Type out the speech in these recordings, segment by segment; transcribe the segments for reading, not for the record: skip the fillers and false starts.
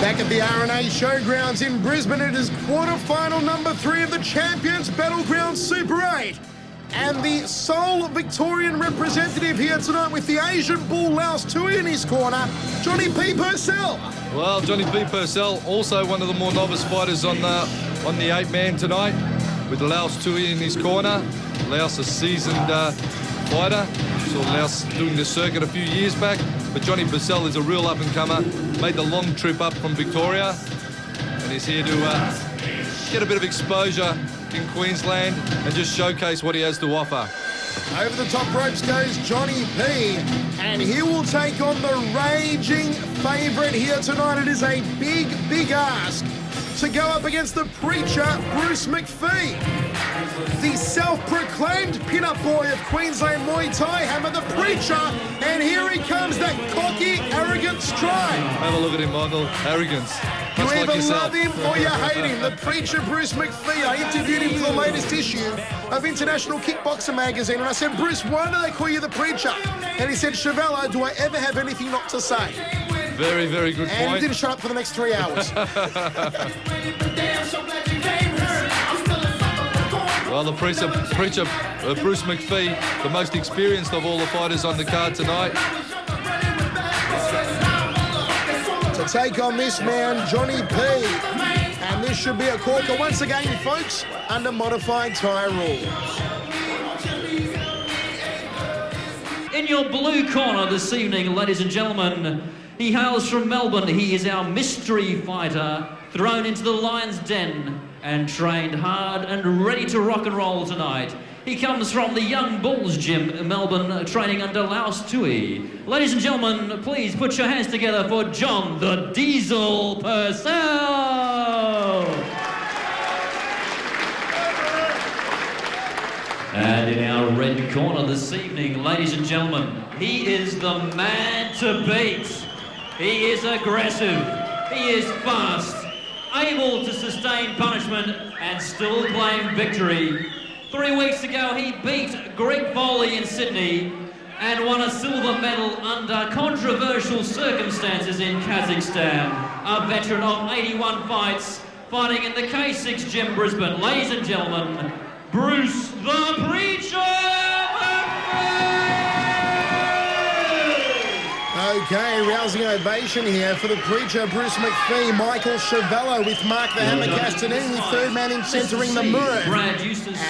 Back at the R&A Showgrounds in Brisbane, it is quarterfinal number 3 of the Champions Battleground Super 8. And the sole Victorian representative here tonight with the Asian Bull Laos Tui in his corner, Johnny P. Purcell. Well, Johnny P. Purcell, also one of the more novice fighters on the 8-man tonight, with Laos Tui in his corner. Laos, a seasoned fighter. Saw Laos doing the circuit a few years back, but Johnny Purcell is a real up-and-comer. Made the long trip up from Victoria, and he's here to get a bit of exposure in Queensland and just showcase what he has to offer. Over the top ropes goes Johnny P, and he will take on the raging favourite here tonight. It is a big, big ask to go up against the preacher, Bruce Macfie. The self-proclaimed pin-up boy of Queensland Muaythai hammer, the preacher, and here he comes, that cocky, arrogant stride. Have a look at him, Michael. Arrogance. You Much either like yourself. love him or you hate him. The preacher, Bruce Macfie. I interviewed him for the latest issue of International Kickboxer magazine, and I said, Bruce, why do they call you the preacher? And he said, Chevello, do I ever have anything not to say? Very, very good And point. he didn't shut up for the next 3 hours. Well, the preacher Bruce Macfie, the most experienced of all the fighters on the card tonight. To take on this man, Johnny P. And this should be a corker once again, folks, under modified Thai rules. In your blue corner this evening, ladies and gentlemen, he hails from Melbourne. He is our mystery fighter, thrown into the lion's den and trained hard and ready to rock and roll tonight. He comes from the Young Bulls Gym in Melbourne, training under Laos Tui. Ladies and gentlemen, please put your hands together for John the Diesel Purcell. And in our red corner this evening, ladies and gentlemen, he is the man to beat. He is aggressive, he is fast, able to sustain punishment and still claim victory. 3 weeks ago, he beat Greg Foley in Sydney and won a silver medal under controversial circumstances in Kazakhstan. A veteran of 81 fights, fighting in the K6 Gym, Brisbane. Ladies and gentlemen, Bruce the Preacher! Okay, rousing ovation here for the preacher, Bruce Macfie. Michael Chevello with Mark the Hammer Castanini, third man in centering the mirror.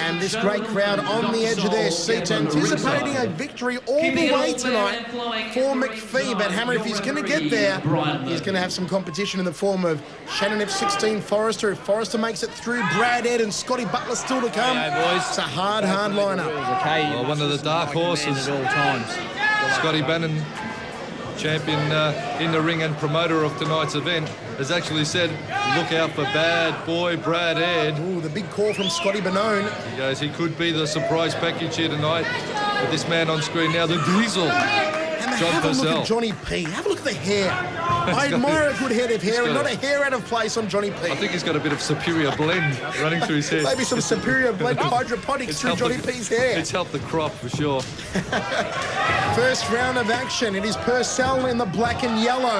And this great crowd on the edge of their seats, anticipating a victory all the way tonight for Macfie. But Hammer, if he's going to get there, he's going to have some competition in the form of Shannon F16 Forrester. If Forrester makes it through, Brad Ed and Scotty Butler still to come. It's a hard lineup. Well, one of the dark horses at all times. Scotty Bannon, champion in the ring and promoter of tonight's event, has actually said, look out for bad boy Brad Ed. Ooh, the big call from Scotty Banone. He goes, he could be the surprise package here tonight. But this man on screen now, the Diesel, Have a look at Johnny P. Have a look at the hair. I admire a good head of hair and not a hair out of place on Johnny P. I think he's got a bit of superior blend running through his hair. Maybe some superior blend hydroponics through Johnny P's hair. It's helped the crop for sure. First round of action. It is Purcell in the black and yellow.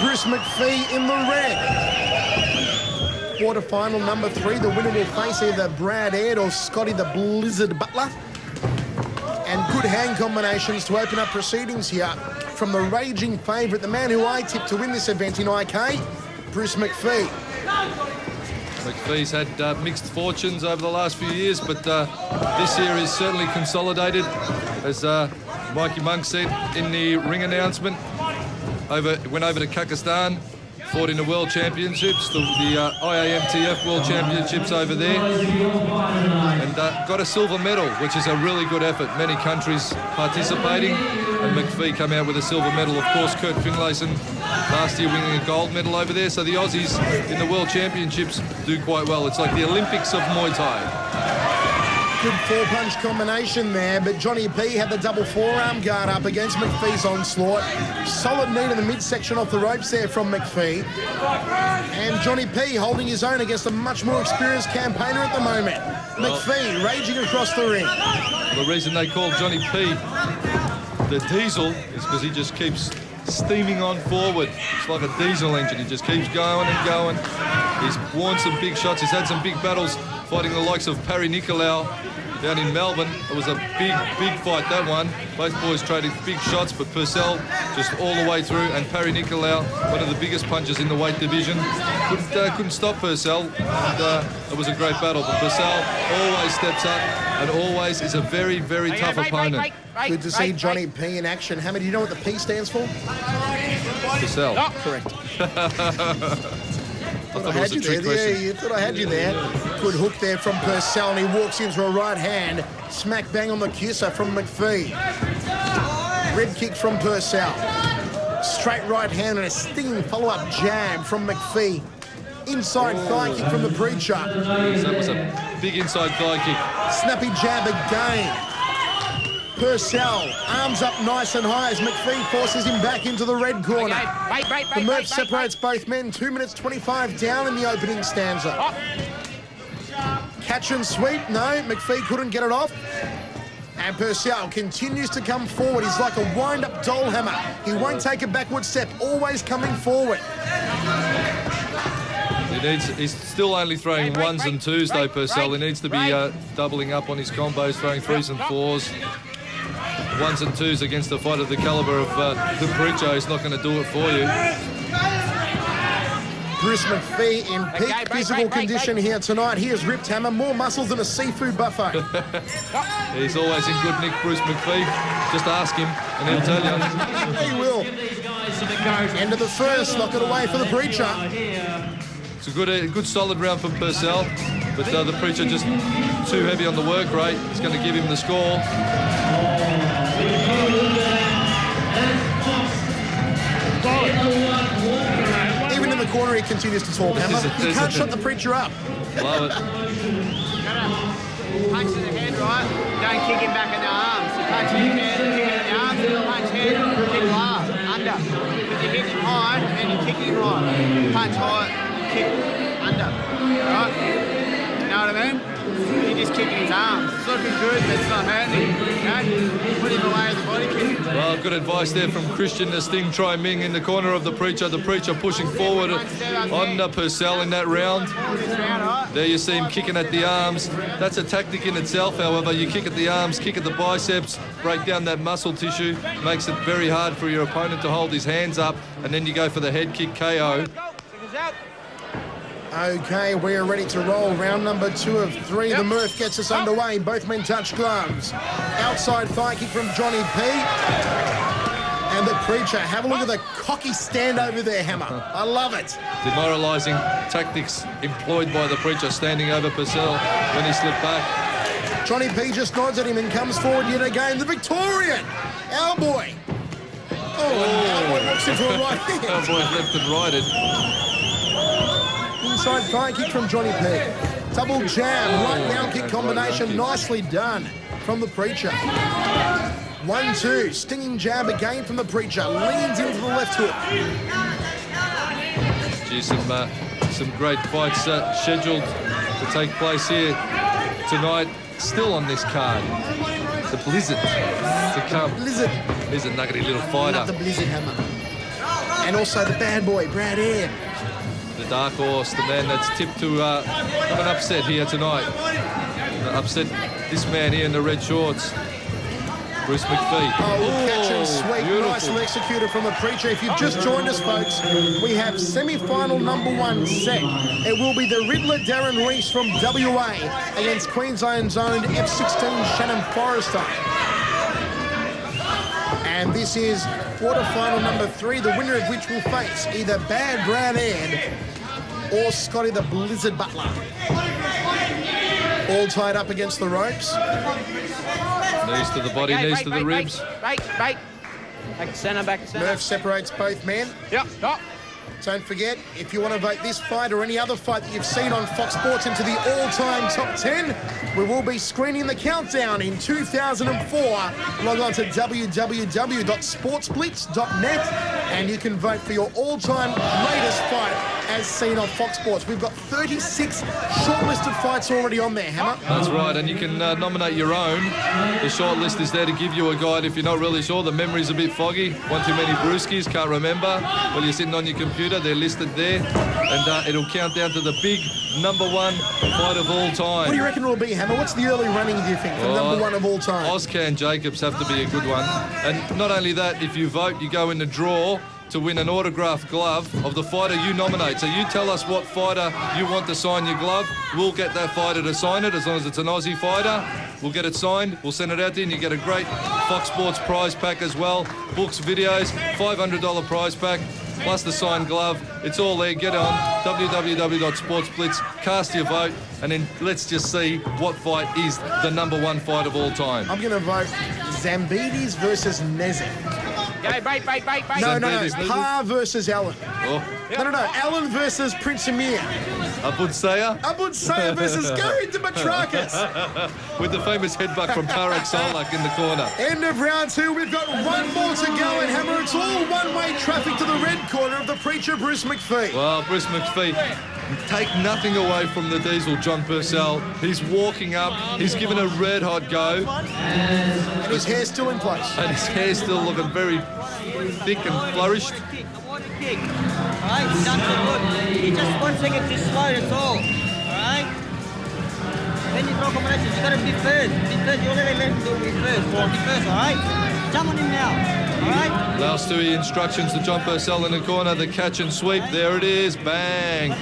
Bruce Macfie in the red. Quarterfinal number 3. The winner will face either Brad Ed or Scotty the Blizzard Butler. And good hand combinations to open up proceedings here from the raging favourite, the man who I tipped to win this event in IK, Bruce Macfie. Macfie's had mixed fortunes over the last few years, but this year is certainly consolidated. As Mikey Monk said in the ring announcement, went over to Kazakhstan, fought in the World Championships, the IAMTF World Championships over there, and got a silver medal, which is a really good effort. Many countries participating, and Macfie come out with a silver medal. Of course, Kurt Finlayson last year winning a gold medal over there, so the Aussies in the World Championships do quite well. It's like the Olympics of Muay Thai. Good four-punch combination there, but Johnny P had the double forearm guard up against Macfie's onslaught. Solid knee to the midsection off the ropes there from Macfie. And Johnny P holding his own against a much more experienced campaigner at the moment. Macfie raging across the ring. The reason they call Johnny P the Diesel is because he just keeps steaming on forward. It's like a diesel engine. He just keeps going and going. He's won some big shots. He's had some big battles fighting the likes of Parry Nicolau down in Melbourne. It was a big fight, that one. Both boys traded big shots, but Purcell just all the way through, and Parry Nicolau, one of the biggest punchers in the weight division, couldn't stop Purcell. And, it was a great battle, but Purcell always steps up and always is a very tough opponent. Good to see Johnny P in action. Hammer, do you know what the P stands for? Purcell. Correct. I thought it was a trick question. Yeah, you thought I had you there. Good hook there from Purcell, and he walks into a right hand. Smack bang on the kisser from Macfie. Red kick from Purcell. Straight right hand and a stinging follow-up jab from Macfie. Inside thigh kick from the Preacher. So that was a big inside thigh kick. Snappy jab again. Purcell, arms up nice and high as Macfie forces him back into the red corner. The Murph separates both men, 2 minutes 25 down in the opening stanza. Catch and sweep, no, Macfie couldn't get it off. And Purcell continues to come forward. He's like a wind-up doll hammer. He won't take a backward step, always coming forward. He's still only throwing ones and twos though, Purcell. He needs to be doubling up on his combos, throwing threes and fours. Ones and twos against a fight of the calibre of the Preacher is not going to do it for you. Bruce Macfie in peak physical condition here tonight. He has ripped hammer, more muscles than a seafood buffet. He's always in good nick, Bruce Macfie. Just ask him and he'll tell you. He will. End of the first, lock it away for the Preacher. It's a good solid round from Purcell, but the Preacher just too heavy on the work rate. It's going to give him the score. Even in the corner, he continues to talk, Hammer. You can't shut the Preacher up. Love it. Punch in the head, right? Don't kick him back in the arms. You punch in the head, kick in the arms, punch head, kick low, under. Because you hit him high and you kick him right. Punch high, kick under. Right? You know what I mean? You're just kicking his arms. It's looking good, but it's not hurting him. Okay? Put him away with the body kick. Well, good advice there from Christian the Sting Tri Ming in the corner of the Preacher. The Preacher pushing forward on Purcell in that round. There you see him kicking at the arms. That's a tactic in itself, however. You kick at the arms, kick at the biceps, break down that muscle tissue, makes it very hard for your opponent to hold his hands up, and then you go for the head kick KO. Okay, we are ready to roll. Round number 2 of 3. The Murph gets us underway. Both men touch gloves. Outside thigh kick from Johnny P. And the Preacher. Have a look at the cocky stand over there, Hammer. I love it. Demoralising tactics employed by the Preacher, standing over Purcell when he slipped back. Johnny P just nods at him and comes forward yet again. The Victorian. Our boy. Our boy walks into a right hand. Our boy left and righted. Inside thigh kick from Johnny P. Double jab, right down kick combination, nicely done from the Preacher. 1-2, stinging jab again from the Preacher, leans into the left hook. Gee, some great fights scheduled to take place here tonight, still on this card. The Blizzard to come. Blizzard. He's a nuggety little fighter. Love the Blizzard Hammer. And also the bad boy, Brad Aird. The dark horse, the man that's tipped to have an upset here tonight. Upset this man here in the red shorts, Bruce Macfie. Catch and sweep, beautiful. nicely executed from the Preacher. If you've just joined us, folks, we have semi-final number 1 set. It will be the Riddler Darren Reese from WA against Queensland's own F16 Shannon Forrester. And this is quarterfinal number 3, the winner of which will face either Bad Brad Aird or Scotty the Blizzard Butler. All tied up against the ropes. Knees to the body, knees to the ribs. Back to centre, back to centre. Murph separates both men. Yep. Don't forget, if you want to vote this fight or any other fight that you've seen on Fox Sports into the all-time top 10, we will be screening the countdown in 2004. Log on to www.sportsblitz.net and you can vote for your all-time greatest fight as seen on Fox Sports. We've got 36 shortlisted fights already on there, Hammer. That's right, and you can nominate your own. The shortlist is there to give you a guide if you're not really sure. The memory's a bit foggy. One too many brewskis, can't remember. Well, you're sitting on your computer, they're listed there, and it'll count down to the big #1 fight of all time. What do you reckon it'll be, Hammer? What's the early running, do you think, for #1 of all time? Ozcan Jacobs have to be a good one. And not only that, if you vote, you go in the draw to win an autographed glove of the fighter you nominate. So you tell us what fighter you want to sign your glove. We'll get that fighter to sign it, as long as it's an Aussie fighter. We'll get it signed. We'll send it out to you, and you get a great Fox Sports prize pack as well. Books, videos, $500 prize pack, plus the signed glove. It's all there. Get on www.sportsblitz, cast your vote, and then let's just see what fight is the #1 fight of all time. I'm going to vote Zambides versus Nezek. Go, bait. No. Pa versus Allen. Oh, No. Allen versus Prince Amir. Abud Sayer Abud Sayer versus Gary Dimitrakis. with the famous headbutt from Tarek Solak in the corner. End of round 2. We've got one more to go, and Hammer, it's all one-way traffic to the red corner of the preacher, Bruce McPhee. Well, Bruce McPhee, take nothing away from the diesel, John Purcell. He's walking up. He's given a red-hot go. And his hair's still in place. And his hair's still looking very thick and flourished. Kick. Alright, he's done so good. He's just 1 second too slow, that's all. Alright? When you throw combinations, you gotta be first. You only let him do it first. Be first, alright? Jump on him now. Alright? Last 2 instructions to John Purcell in the corner. The catch and sweep. There it is. Bang.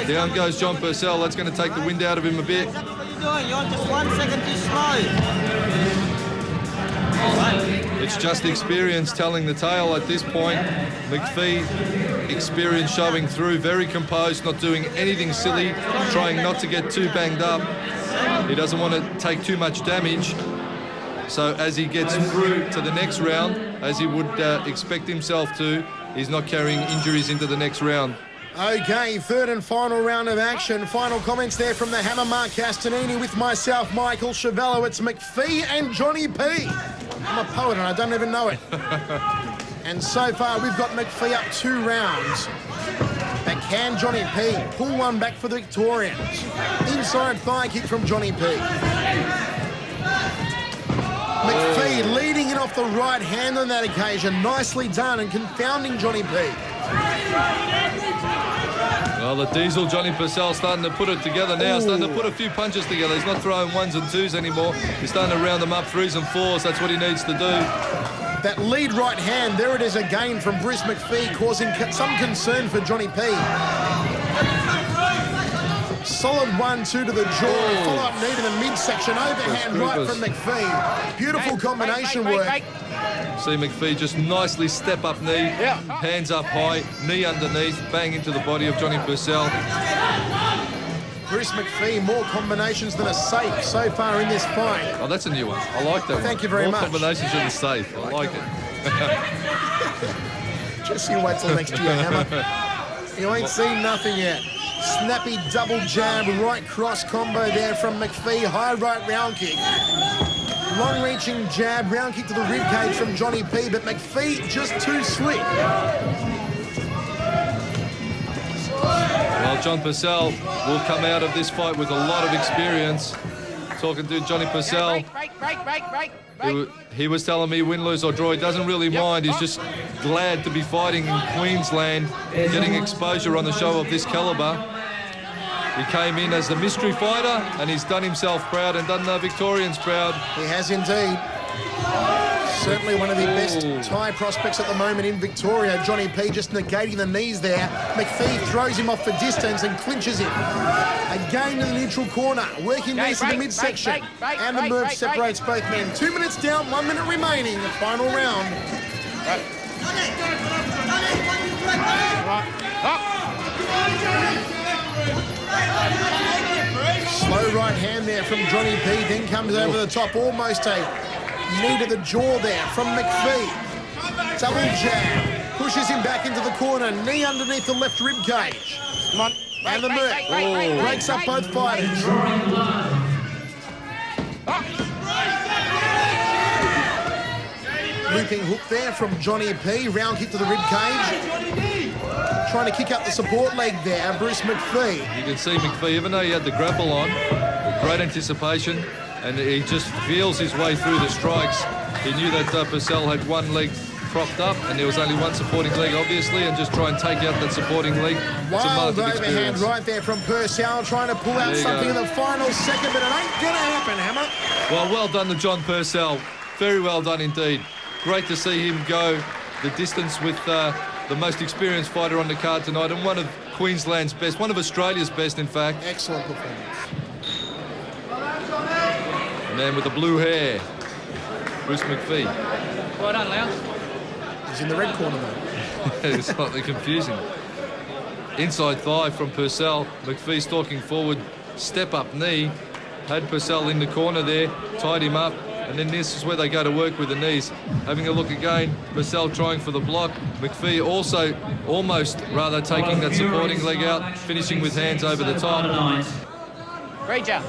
Down goes John Purcell. That's going to take the wind out of him a bit. What are you doing? You're just 1 second too slow. It's just experience telling the tale at this point. McPhee, experience showing through, very composed, not doing anything silly, trying not to get too banged up. He doesn't want to take too much damage. So as he gets through to the next round, as he would expect himself to, he's not carrying injuries into the next round. Okay, third and final round of action. Final comments there from the Hammer, Mark Castanini, with myself, Michael Chavello. It's McPhee and Johnny P. I'm a poet and I don't even know it. And so far, we've got McPhee up 2 rounds. But can Johnny P pull one back for the Victorians? Inside thigh kick from Johnny P. McPhee leading it off the right hand on that occasion. Nicely done and confounding Johnny P. Well, the diesel Johnny Purcell starting to put it together now, starting to put a few punches together. He's not throwing 1s and 2s anymore. He's starting to round them up 3s and 4s. That's what he needs to do. That lead right hand, there it is again from Bruce McPhee, causing some concern for Johnny P. Solid 1-2 to the jaw, follow-up knee to the midsection, overhand right from McPhee. Beautiful combination work. See McPhee just nicely step up knee, hands up high, knee underneath, bang into the body of Johnny Purcell. Bruce McPhee, more combinations than a safe so far in this fight. Oh, that's a new one. I like that one. Thank you very much. More combinations than a safe. I like it. Just you wait till next year, Hammer. You ain't seen nothing yet. Snappy double jab, right cross combo there from McPhee. High right round kick. Long-reaching jab, round kick to the ribcage from Johnny P, but McPhee just too slick. Well, John Purcell will come out of this fight with a lot of experience. Talking to Johnny Purcell, he was telling me win, lose or draw, he doesn't really mind. He's just glad to be fighting in Queensland, getting exposure on the show of this calibre. He came in as the mystery fighter, and he's done himself proud and done the Victorians proud. He has indeed. Certainly one of the best Thai prospects at the moment in Victoria. Johnny P just negating the knees there. McPhee throws him off for distance and clinches him. Again in the neutral corner, working knees to the midsection. And the move separates both men. 2 minutes down, 1 minute remaining, the final round. Slow right hand there from Johnny P, then comes over the top, almost a knee to the jaw there from McPhee. Double jab, pushes him back into the corner, knee underneath the left rib cage. And the move breaks up both fighters. looping hook there from Johnny P. Round kick to the rib cage. Trying to kick up the support leg there, Bruce McPhee. You can see McPhee, even though he had the grapple on, great anticipation, and he just feels his way through the strikes. He knew that Purcell had one leg propped up, and there was only one supporting leg, obviously, and just try and take out that supporting leg. Wild overhand right there from Purcell, trying to pull out something in the final second, but it ain't going to happen, Hammer. Well done to John Purcell. Very well done indeed. Great to see him go the distance with the most experienced fighter on the card tonight, and one of Queensland's best, one of Australia's best, in fact. Excellent performance. The man with the blue hair, Bruce McPhee. Well done, Lau. He's in the red corner, though. It's slightly confusing. Inside thigh from Purcell. McPhee stalking forward, step-up knee. Had Purcell in the corner there, tied him up, and then this is where they go to work with the knees. Having a look again, Purcell trying for the block. McPhee also almost taking that supporting leg out, finishing with hands over the top. Great job.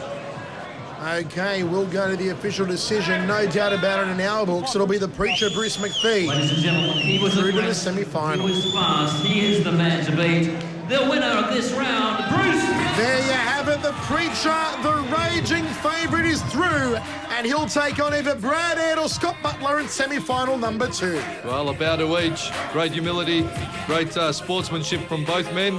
Okay, we'll go to the official decision. No doubt about it in our books. It'll be the preacher, Bruce McPhee. Ladies and gentlemen, he was through to the semi-final. He was fast. He is the man to beat. The winner of this round, Bruce. There you have it. The preacher, the raging favourite, is through, and he'll take on either Brad Aird or Scott Butler in semi-final number 2. Well, a bout to each. Great humility, great sportsmanship from both men.